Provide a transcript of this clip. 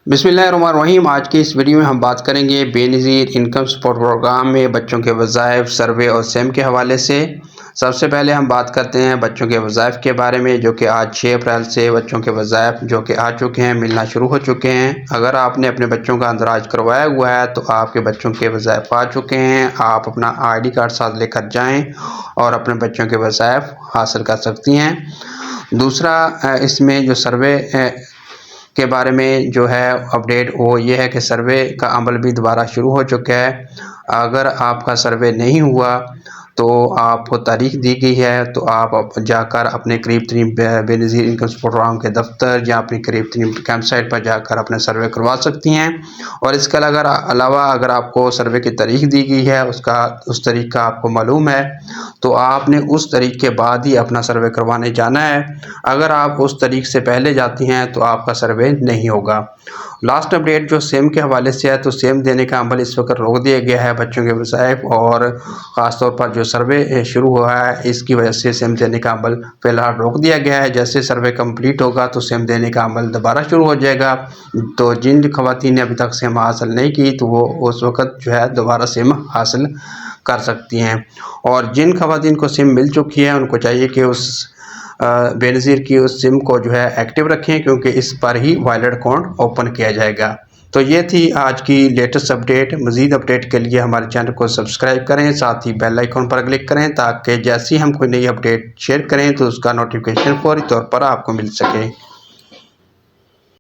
बिस्मिल्लाहिर्रहमानिर्रहीम। आज की इस वीडियो में हम बात करेंगे बेनज़ीर इनकम सपोर्ट प्रोग्राम में बच्चों के वज़ाइफ, सर्वे और सेम के हवाले से। सबसे पहले हम बात करते हैं बच्चों के वज़ाइफ के बारे में, जो कि आज 6 अप्रैल से बच्चों के वज़ाइफ जो कि आ चुके हैं, मिलना शुरू हो चुके हैं। अगर आपने अपने बच्चों का अंदराज करवाया हुआ है तो आपके बच्चों के वज़ाइफ आ चुके हैं। आप अपना ID कार्ड साथ लेकर जाएँ और अपने बच्चों के वज़ाइफ हासिल कर सकती हैं। दूसरा, इसमें जो सर्वे के बारे में जो है अपडेट वो ये है कि सर्वे का अमल भी दोबारा शुरू हो चुका है। अगर आपका सर्वे नहीं हुआ तो आपको तारीख दी गई है, तो आप जाकर अपने करीब तरीन बेनज़ीर इनकम सपोर्ट प्रोग्राम के दफ्तर या अपनी करीब तरीन कैंप साइट पर जाकर अपने सर्वे करवा सकती हैं। और इसके अलावा अगर आपको सर्वे की तारीख दी गई है, उस तारीख का आपको मालूम है, तो आपने उस तारीख के बाद ही अपना सर्वे करवाने जाना है। अगर आप उस तारीख से पहले जाती हैं तो आपका सर्वे नहीं होगा। लास्ट अपडेट जो सेम के हवाले से है, तो सेम देने का अमल इस वक्त रोक दिया गया है बच्चों के वज़ाइफ, और ख़ास तौर पर जो सर्वे शुरू हुआ है इसकी वजह से सेम देने का अमल फ़िलहाल रोक दिया गया है। जैसे सर्वे कंप्लीट होगा तो सेम देने का अमल दोबारा शुरू हो जाएगा। तो जिन ख़वातीन ने अभी तक सेम हासिल नहीं की तो वो उस वक्त जो है दोबारा सेम हासिल कर सकती हैं। और जिन ख़वातीन को सिम मिल चुकी है उनको चाहिए कि उस बेनज़ीर की उस सिम को जो है एक्टिव रखें, क्योंकि इस पर ही वॉलेट अकाउंट ओपन किया जाएगा। तो ये थी आज की लेटेस्ट अपडेट। मज़ीद अपडेट के लिए हमारे चैनल को सब्सक्राइब करें, साथ ही बेल आइकन पर क्लिक करें ताकि जैसे ही हम कोई नई अपडेट शेयर करें तो उसका नोटिफिकेशन फौरी तौर पर आपको मिल सके।